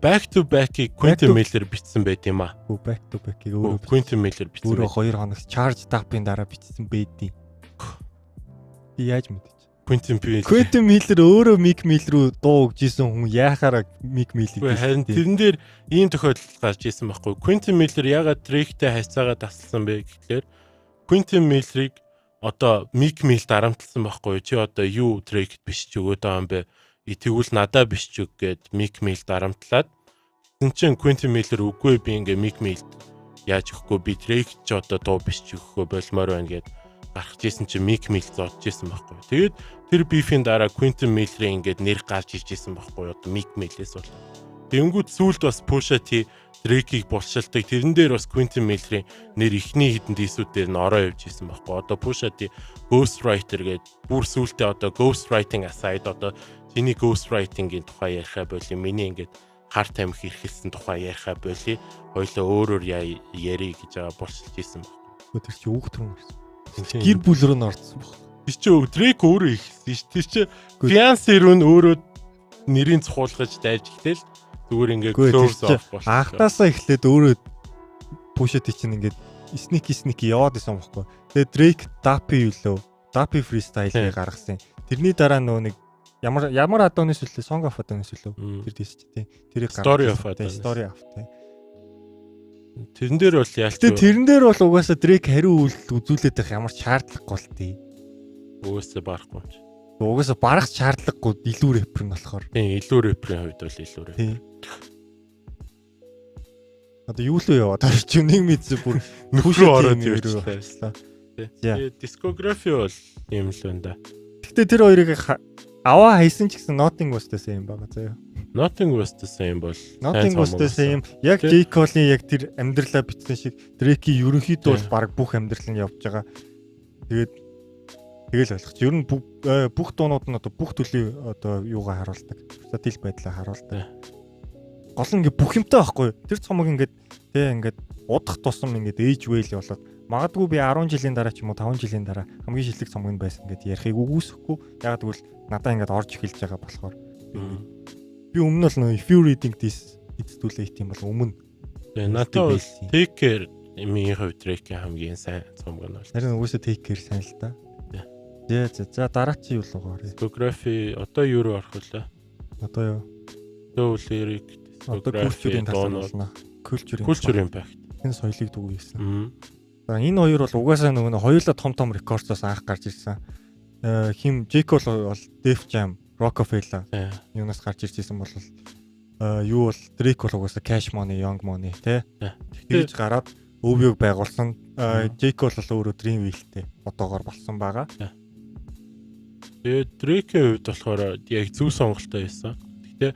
Back to Back-ийг Quentin Miller бичсэн байт юм аа. Back to Back-ийг өөрөө Quentin Miller бичсэн. өөрөө 2 хоног charge up-ын дараа бичсэн байдیں۔ Би яаж мэдэж? Quentin Miller өөрөө Meek Mill рүү дуу өгжсэн хүн яахаараа Meek Mill-ийг харин тэрэн дээр ийм тохиолдол гарч ирсэн байхгүй. Quentin Miller ягаад Drake-тэй хайцаагаа тасалсан бэ гэхээр Quentin Miller-ыг одоо Meek Mill дарамтлсан байхгүй. Чи одоо юу Drake-д бичиж өгөөд байгаа юм бэ? Тэгвэл надаа бичиж өг гэд Meek Mill дарамтлаад тэгсэн чинь Quentin Miller үгүй би ингээ Meek Mill яаж өгөхгүй би Drake ч одоо дуу бичиж өгөхөө болмоор байна гэд гарах гэсэн чинь Meek Mill зодж исэн байхгүй. Тэгээд тэр бифийн дараа Quentin Miller-ийн ингээд нэр гарч ирж исэн байхгүй. Одоо Meek Mill-ээс бол. Тэнгүүд сүүлд бас Pusha T Drake-ийг булшилдаг. Тэрэн дээр бас Quentin Miller-ийн нэр ихний хідэн дисүүдээр нь ороо явж исэн байхгүй. Одоо Pusha T ghostwriter гэд бүр сүүлдээ одоо ghostwriting aside одоо чиний ghostwriting-ийн тухай ярихаа боли миний ингээд хар тамхи хэрхэлсэн тухай ярихаа боли хоёлоо өөрөөр ярий гэж байгаа булшилж исэн байхгүй. Тэр чи үг төрөн ирсэн. Гэр бүл рүү н орсон баг. Тэр чи Drake өөрөө ихсэн ш. Тэр чи Fiancé рүү нь өөрөө нэрийн цохуулгаж дайж ихтэл зүгээр ингээд close off болчихсон. Анхнаасаа эхлээд өөрөө Pusha T чинь ингээд sneak яваад исэн байхгүй. Тэгээ Drake Dappy freestyle-ыг гаргасан. Тэрний дараа нөгөө нэг ямар адоонос үлээ Song of Adonys үлээ. Тэр дийс чи тий. Тэрийг Story of Adonys. Story of тий. Тэрэн дээр бол яалч. Тэрэн дээр бол угаасаа Drake хариу үйлдэл үзүүлээд байх ямар шаардлагагүй л тий. Угаасаа барахгүй юм чи. Угаасаа барах шаардлагагүй илүү рэпер нь болохоор. Тийм, илүү рэперийн хувьд бол илүү рэпер. Тий. Одоо юу л яваад байгаа ч юм нэг мэдсэн бүр нөхрөө ороод явчихлаа. Тий. Тэгээ дискографи бол юм л байна да. Гэхдээ тэр хоёрыг аваа хайсан ч гэсэн Nothing was the same байгаа заяа. Nothing was the same бол Nothing was the same. Яг J. Cole-ийн яг тэр амьдралаа бичсэн шиг Drake-ийн ерөнхийдөө бол баг бүх амьдрал нь явж байгаа. Тэгэл ойлгох. Ер нь бүх дуунууд нь одоо бүх төлийн одоо юугаа харуулдаг. Versatile байдлаа харуулдаг. Гол нь ингээ бүх юмтай байхгүй. Тэр цомог ингээд ингээд удах тусам ингээд age well болоод магадгүй би 10 жилийн дараа ч юм уу 5 жилийн дараа хамгийн шилдэг цомог нь байсан гэдээ ярихыг үгүйсэхгүй. Яг тэгвэл надаа ингээд орж эхэлж байгаа болохоор би өмнө л нөө if you reading this it's too late юм бол өмнө. Надад бол Take Care миний хувьд Drake хамгийн сайн цомог нь бол. Харин угсаа Take Care сайн л да. За дараа чи юу лугаар. Discography одоо юу руу орох вэ? Одоо юу? Soul lyric Discography-ийн талаар Culture Impact. Энэ соёлыг дүгүйсэн. За энэ хоёр бол угаасаа нөгөө хоёулаа том рекордсоос анх гарч ирсэн. Хим J. Cole бол Def Jam, Rockefeller юунаас гарч ирсэн бол юу бол Drake бол угаасаа Cash Money, Young Money тий. Тэгж гараад өвөг байгуулсан. J. Cole бол өөрөө Dreamville-тэй одоогоор болсон байгаа. Тэгээд Drake-ийн хувьд болохоор яг зөв сонголттой байсан. Гэхдээ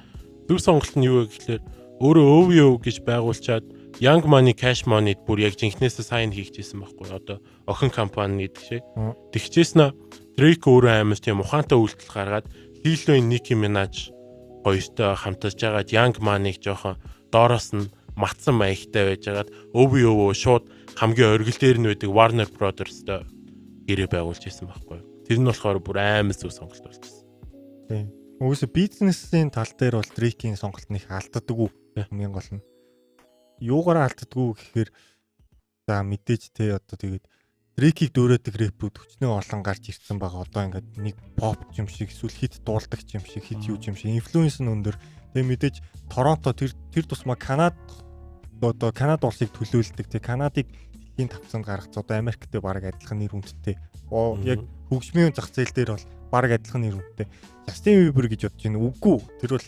зөв сонголт нь юу вэ гэхээр өөрөө OVO гэж байгуулчаад Young Money, Cash Money-д бүр яг жинхнээсээ сайн хийчихсэн байхгүй. Одоо охин компани гэдэг шиг. Тэгчээснэ Drake өөрөө аймаас тийм ухаантай үйлдэл гаргаад Lil Wayne, Nicki Minaj хоёртой хамтарч байгаад Young Money-г жоохон доороос нь матсан маягтай байжгаад OVO шууд хамгийн оргил дээр нь байдаг Warner Brothers-тэй гэрээ байгуулж ирсэн байхгүй. Тэр нь болохоор бүр аймаг зөв сонголт болчихсон. Тийм. Угсаа бизнесийн тал дээр бол Drake-ийн сонголт нэг алддаггүй хамгийн гол нь. Юугаараа алддаггүй гэхээр за мэдээж те одоо тэгээд Drake-ийг дөөрөөдөг рэпрүүд хүчнээ олон гарч ирсэн байгаа. Одоо ингээд нэг pop юм шиг эсвэл хит дуулдаг юм шиг хит юу юм шиг инфлюенс нь өндөр. Тэгээд мэдээж Торонто тэр тусмаа Канад улсыг төлөөлдөг. Тэгээд Канадыг дэлхийн тавцанд гаргацсан. Одоо Америктэй бараг адилхан нэр хүндтэй. Яг хөгжмийн зах зээл дээр бол бараг адилхан нэр хүндтэй. Justin Bieber гэж бодож байна. Үгүй. Тэр бол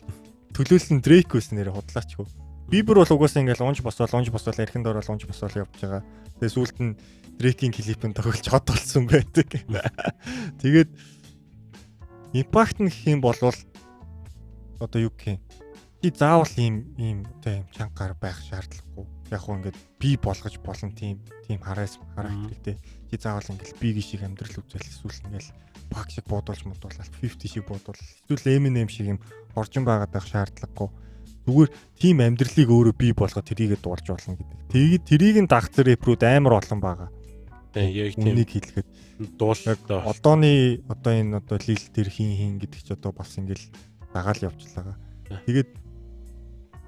төлөөлсөн Drake байсан нэрээ худлаачгүй. Bieber бол угаасаа ингээл унж босоол архинд орол унж босоол явж байгаа. Тэгээ сүүлд нь Drake-ийн клипэн тоглож хот болсон байдаг. Тэгээд Impact нь гэх юм бол одоо юу гэх юм. Би заавал ийм чангаар байх шаардлагагүй. яг хөө ингээд би болгож болон тийм характертэй. Чи заавал ингээд бигийн шиг амьдрал үзэл эсвэл ингээд пак шиг буудуулж модуулаад 50 шиг буудуул. Эсвэл Eminem шиг юм оржин байгаад байх шаардлагагүй. Зүгээр тийм амьдралыг өөрөө бий болгоод тэрийгээ дуулж болно гэдэг. Тэгээд тэрийг нь дагц рэпрүүд амар олон байгаа. Яг тийм Үнийг хэлэхэд дуулалтаа одооны энэ лил дээр хин гэдэг ч одоо бас ингээд дагаал явжлаа. Тэгээд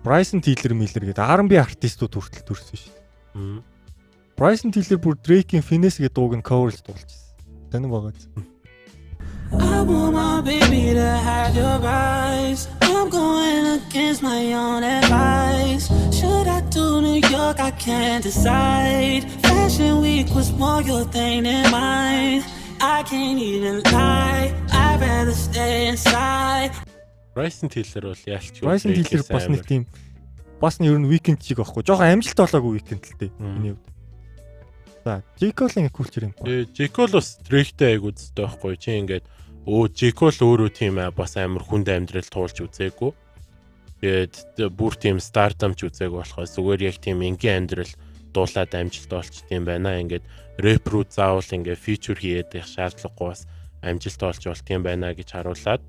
Bryson Tiller гэдэг R&B артистууд хүртэл төрсөн шүү дээ. Bryson Tiller бүр Drake-ийн Finesse гэдэг дууг нь coverж дуулчихсан. Тань байгаа. I want my baby to have your eyes. I'm going against my own advice. Should I do New York? I can't decide. Fashion Week was more your thing than mine. I can't even lie. I'd rather stay inside. Bryson Tiller бол яалч юу. Bryson Tiller бас нэг тийм бас нь ер нь weekend шиг байхгүй. Жохон амжилт болоогүй weekend л дээ. Миний хувьд. За, J. Cole-ийн кулчер юм. J. Cole бас Drake-тэй айгуу зүтэй байхгүй. Чи ингээд J. Cole өөрөө тийм бас амар хүнд амьдрал туулж үзээгүй. Тэгээд бүр тийм stardom ч үзээгүй болохоос зүгээр яг тийм энгийн амьдрал дуулаад амжилт олчт юм байна. Ингээд рэпрүүд заавал ингээд feature хийгээд их шаардлагагүй бас амжилт олж болт юм байна гэж харуулад.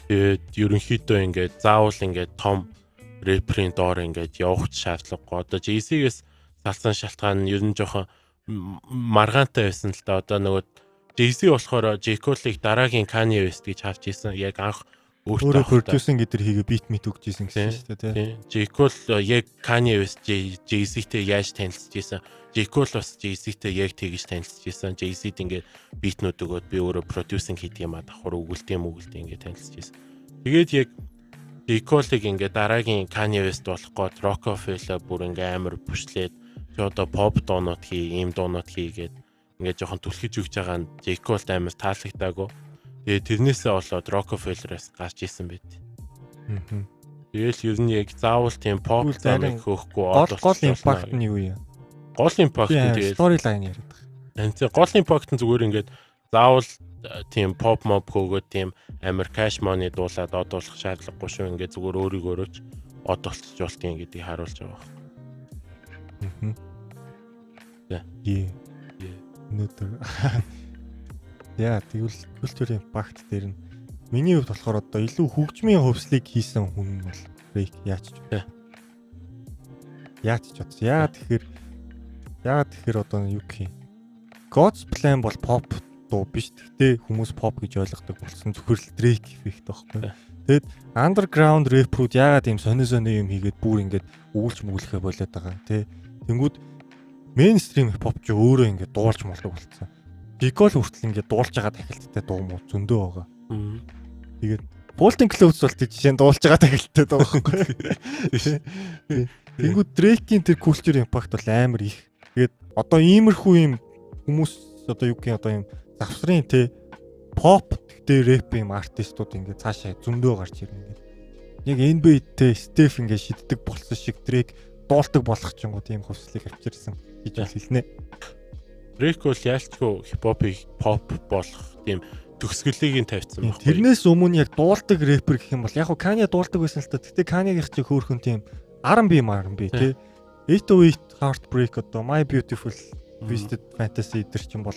Тэгээд ерөнхийдөө ингээд заавал ингээд том рэперийн доор ингээд явах шаардлагагүй. Одоо Jay-Z-гээс салсан шалтгаан нь ер нь жоохон маргаантай байсан л да. Одоо нөгөө Jay-Z болохоор J. Cole-ыг дараагийн Kanye West гэж авч ирсэн. Яг анх өөрөө продюсинг гэдэр хийгээ бит мит өгч ирсэн гэсэн шүү дээ, тийм. J. Cole яг Kanye West Jay-Z-тэй яаж танилцж ирсэн. J. Cole бас Jay-Z-тэй яг тэгж танилцж ирсэн. Jay-Z-д ингээд битнүүд өгөөд би өөрөө продюсинг хийдэг юм а давхар өгүүлт ингээд танилцж ирсэн. Тэгээд яг J. Cole-ыг ингээд дараагийн Kanye West болох гээд Rockefeller бүр ингээд амар бүшлээд чи одоо pop дуунууд ийм дуунууд хийгээд ингээд жоохон түлхэж өгч байгаа нь J. Cole амар таалагдаагүй. Тэгээд тэрнээсээ болоод Rockefeller-аас гарч исэн байт. Тэгэл ер нь яг заавал тийм pop замыг хөөхгүй гол импакт нь юу юм? Гол импакт нь тэгээд storyline яриад байгаа. Энэ гол импакт нь зүгээр ингээд заавал тийм pop mob хөөгөө тийм амар cash money дуулаад одуулах шаардлагагүй шүү. Ингээд зүгээр өөрийгөөрөөч од болчих болтгийн гэдгийг харуулж байгаа. Өнөөдөр яа тэгвэл культурын импакт дээр нь миний хувьд болохоор одоо илүү хөгжмийн хөвслийг хийсэн хүн бол Drake яач ч вэ? Яач ч бодсон. Яагаад тэгэхээр одоо юу гэх юм? God's Plan бол pop дуу биш. Гэхдээ хүмүүс pop гэж ойлгодог болсон. Зөвхөн л Drake effect байхгүй. Тэгэд underground rap-рууд яагаад ийм сонио юм хийгээд бүр ингээд үүлж мүглэхэ болоод байгаа. Тэ. Тэнгүүд mainstream hip-hop ч өөрөө ингээд дуулж молдог болсон. J. Cole хүртэл ингээд дуулж байгаа тахилттай дуу муу зөндөө байгаа. Тэгээд Bolton Clothes бол тийм жишээ нь дуулж байгаа тахилттай дуу байхгүй. Тэнгүүд Drake-ийн тэр culture impact бол амар их. Тэгээд одоо иймэрхүү юм хүмүүс одоо юу гэх юм одоо юм завсрын те pop гэдэг rap юм артистууд ингээд цаашаа зөндөө гарч ирнэ ингээд. Яг NBA-тэй Steph ингээд шиддэг болсон шиг Drake дуулдаг болох ч юм уу тийм хөвслийг авчирсан гэж хэлнэ. Drake бол яалтчгүй хипхопыг pop болох тийм төгсгөлийг нь тавьсан байна. Тэрнээс өмнө яг дуулдаг рэпер гэх юм бол яг Kanye дуулдаг байсан л та. Гэтэ Kanye-гийнх чи хөөхөн тийм R&B тий. 808 Heartbreak одоо My Beautiful Twisted Fantasy тэр чинь бол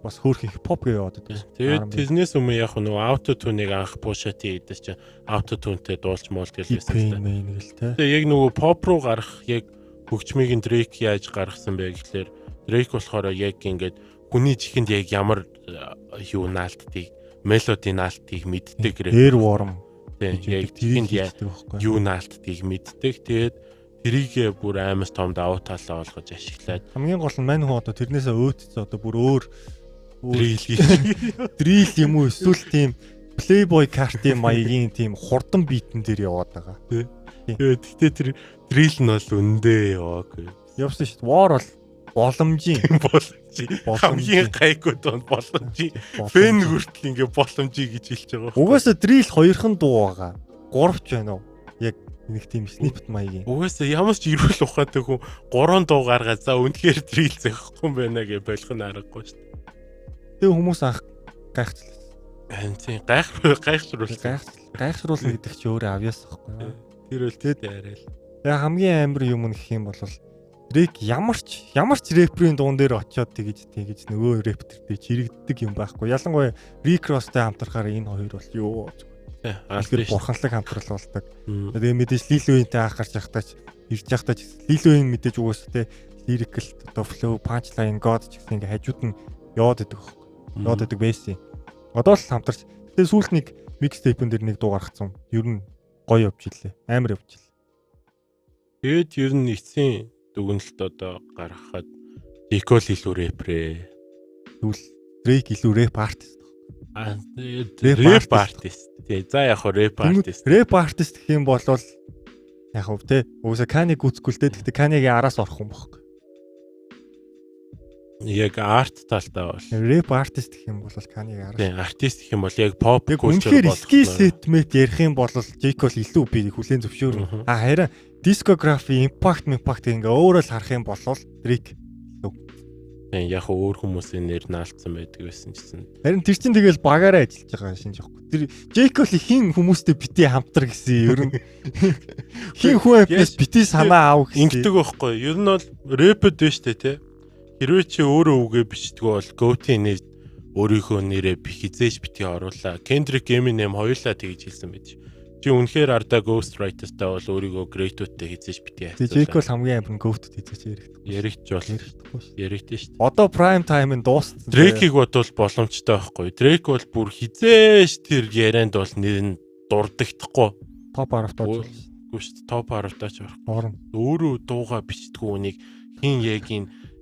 бас хөөхөн хипхоп гэж яваад байдаг. Тэгээд тэрнээс өмнө яг нөгөө auto-tune-ыг анх Pusha T хийдэг чинь auto-tune-тэй дуулж моолт гэлээсэн л та. Тэгээд яг нөгөө pop руу гарах яг хөгжмийг нь Drake яаж гаргасан бэ гэхлээр Drake болохоор яг ингээд хүний чихэнд яг ямар юу наалтдгийг, мелоди наалтдгийг мэддэг Airworm яг чихэнд юу наалтдгийг мэддэг. Тэгээд тэрийгээ бүр амар том давуу талаа олгож ашиглаад хамгийн гол нь мань хүн одоо тэрнээсээ өөдцөө одоо бүр өөр drill юм уу эсвэл тийм Playboy карты маягийн тийм хурдан битэн дээр яваад байгаа. Гэхдээ тэр drill нь бол үндэ яваагүй. Явсан шүү дээ. War бол боломжийн хамгийн гайгүй дуу боломжийн фэн хүртэл ингээ боломжийг гэж хэлж байгаа. Угаасаа drill хоёрхан дуу байгаа. 3 ч байна уу? Яг нэг тийм snippet маягийн. Угаасаа ямар ч ирүүл ухаатай хүн 3 дуу гаргаад за үнэхээр drill зэхгүй юм байна гэж болох нь аргагүй шүү дээ. Тэгээ хүмүүс анх гайхчихлаа. Тийм гайхшруулсан гэдэг чи өөрөө авьяас байхгүй. Тэр үл тэгээд яриа л. Тэгээ хамгийн амар юм гэх юм бол Дрейк ямар ч рэперийн дуун дээр очиод тэгэж нөгөө рэптер дээр чирэгддэг юм байхгүй. Ялангуяа Rick Ross-тай хамтрахаар энэ хоёр бол юу зүгээр бурханлаг хамтрал болдог. Тэгээ мэдээж Lil Wayne-тэй анх гарч явахдаач ирж явахдаач Lil Wayne мэдээж угаасаа lyrical одоо flow, punchline, god ч гэсэн ингээ хажууд нь яваад идэг байхгүй. Яваад идэг байсан. Одоо л хамтарч. Тэгээ сүүлд нэг mixtape-ын дээр нэг дуу гаргацсан. Ер нь гоё явж илээ. Амар явж илээ. Тэгээд ер нь эцсийн дүгнэлт одоо гаргахад J. Cole илүү рэпрээ. Тэгвэл Drake илүү рэп артист. Рэп артист. Тий, за яг хоо рэп артист. Рэп артист гэх юм бол яг хөө те. Уусаа Kanye гүцгүй л те. Гэхдээ Kanye-гийн араас орох юм байхгүй. Яг арт талтай бол рэп артист гэх юм бол Kanye-гийн араас. Тий, артист гэх юм бол яг pop culture бол skill set мэт ярих юм бол J. Cole илүү би хүлээн зөвшөөрнө. Харин discography impact ингээ өөрөө л харах юм бол Drake яг өөр хүмүүсийн нэр наалцсан байдаг байсан гэсэн. Харин тэр чинь тэгэл багаараа ажиллаж байгаа шинж явахгүй. Тэр J. Cole хин хүмүүстэй битээ хамтар гэсэн ер нь хин хүн амтнаас битээ санаа аав гэсэн. Ингэдэг байхгүй. Ер нь бол рэпэд биш үү те. Хэрвээ чи өөрөө үгээ бичдэггүй бол Goat-ийн нэр өөрийнхөө нэрээ хизээж битгий оруулаа. Kendrick, Eminem хоёулаа тэгж хэлсэн байж. Чи үнэхээр ардаа Ghostwriter-тай бол өөрийгөө Great-тэй хизээж битгий хайцуулаа. J. Cole хамгийн амар Goat-тэй хизээж яригдчих бол яригдэн шүү дээ. Одоо prime time-ын дууссан. Drake-ийг бодвол боломжтой байхгүй. Drake бол бүр хизээж тэр ярианд бол нэр нь дурддагтахгүй. Top 10-д орж шүү дээ. Top 10-д ч орох. Орно. Өөрөө дууга бичдэггүй үнийг хин яг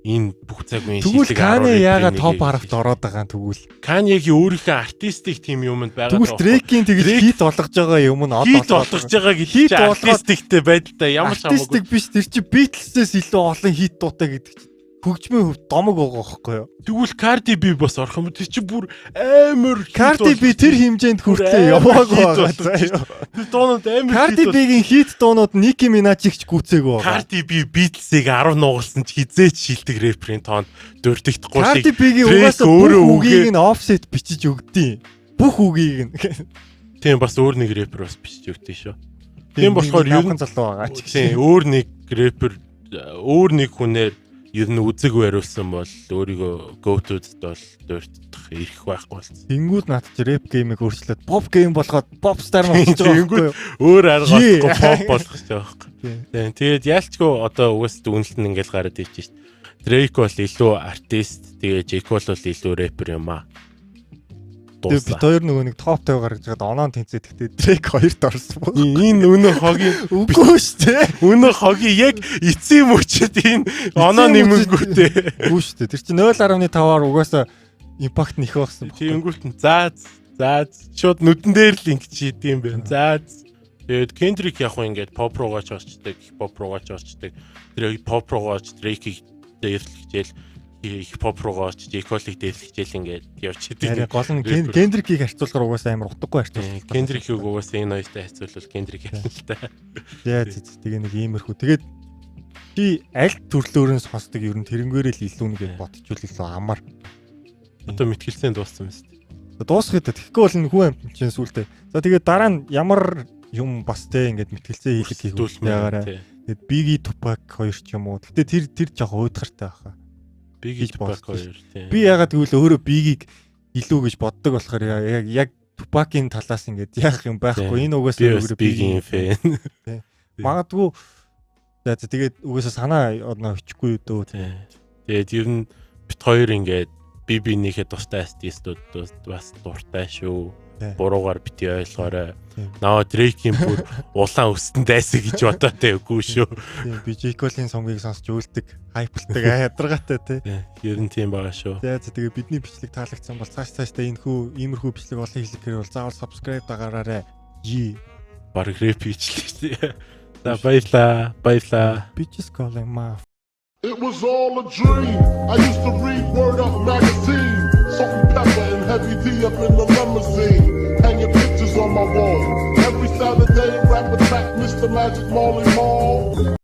энэ бүх цаг үеийн шийдлэг Kanye яагаад топ 10-т ороод байгаа юм тэгвэл Kanye-гийн өөрийнхөө артистик тим юмд байгаа. Тэгвэл Drake-ийн тэгж хит болгож байгаа юм нь одоо хит болгож байгаа гэж артистиктэй байдалтай ямар ч хамаагүй. Артистик биш тэр чи Beatles-ээс илүү олон хит дуутай гэдэг чинь хөгжмийн хувьд домог байгаа байхгүй юу? Тэгвэл Cardi B бас орох юм. Тэр чи бүр амар Cardi B тэр хэмжээнд хүртлээ яваагүй байгаа. Тэр дуунууд амар Cardi B-гийн хит дуунууд Nicki Minaj-ийг ч гүцээгүй байгаа. Cardi B Beatles-ийг 10 нугалсан ч хизээч шилдэг рэперийн тоонд дөрдөгдөхгүй шиг. Cardi B-гийн угаасаа өөрөө үгийг нь offset бичиж өгдөө. Бүх үгийг нь. Тийм бас өөр нэг рэпер бас бичиж өгдөө шүү. Тийм болохоор ер нь залуу байгаа ч гэсэн өөр нэг рэпер өөр нэг хүнээр ер нь үзэг бариулсан бол өөрийгөө go-to-д бол дурдах ирэх байхгүй болсон. Тэнгүүд над чи рэп геймийг өөрчлөөд pop game болгоод pop star болж байгаа. Өөр аргагүй pop болгох гэж байгаа байхгүй. Тэгээд яалчгүй одоо угаас дүнэлт нь ингээл гараад ирж шít. Drake бол илүү артист, тэгээ J. Cole бол илүү рэпер юм аа. Тэгээд бид хоёр нөгөө нэг топ 50 гаргаж байгаад оноо тэнцээ. Тэгтээ Drake хоёрт орсон. Энэ өнөө хогийн үгүй шүү дээ. Өнөө хогийн яг эцсийн мөчөд энэ оноо нэмэнгүүтээ. Үгүй шүү дээ. Тэр чинь 0.5-аар угаасаа импакт нэх багсан. Тэнгүүт нь заа шууд нүдэн дээр л ингэж хийдэг юм байна. Тэгээд Kendrick яг хөө ингээд pop руугаа ч орчдөг, pop руугаа ч орчдөг. Тэр pop руугаа ч Drake-ийг дээрлэхжээл их pop руугаа ч J. Cole-ийг дээрлэхжээл ингээд явчихдаг. Харин гол нь Kendrick-ийг харьцуулахаар угаасаа амар утгагүй харьцуулах. Kendrick-ийг угаасаа энэ хоёртой харьцуулбал Kendrick юм л та. Тэгээ нэг иймэрхүү. Тэгээд чи аль төрлөөрөө сонсдог ер нь тэрнгээрээ л илүү нэг бодчихвол илүү амар. Одоо мэтгэлцэн дууссан юм шүү дээ. Дуусгая та. Тэгэхгүй бол энэ хүн амт чинь сүултээ. За тэгээд дараа нь ямар юм бас те ингээд мэтгэлцээ хийх байгаарай. Тэгээд Biggie Tupac хоёр ч юм уу. Гэтэ тэр жоох уйдгартай байхаа. Biggie Tupac хоёр тийм. Би ягаад гэвэл өөрөө Biggie-г илүү гэж боддог болохоор яг Tupac-ийн талаас ингээд яах юм байхгүй. Энэ угаасаа өөрөө Biggie-ийн фэн. Магадгүй тэгээд угаасаа санаа одноо өчгүй дөө. Тэгээд ер нь бит хоёр ингээд бибинийхээ тустай артистууд бас дуртай шүү. Буруугаар бити ойлгоорой. Наа Drake-ийн бүр улаан өстөнд дайсаа гэж бодоотой үгүй шүү. Би J. Cole-ийн цомгийг сонсч үлдэг, хайплдаг, ядаргаатай тий. Ер нь тийм байгаа шүү. Тэгээ бидний бичлэг таалагдсан бол цаашдаа иймэрхүү бичлэг олон хэлэхээр бол заавал subscribe дагаарай. Баг рэп бичлэг. За баярлаа. Bitches calling my. It was all a dream. I used to read Word Up magazine. Salt-N-Pepa and Heavy D up in the limousine. Hanging pictures on my wall. Every Saturday, rap attack Mr. Magic Marley Marl.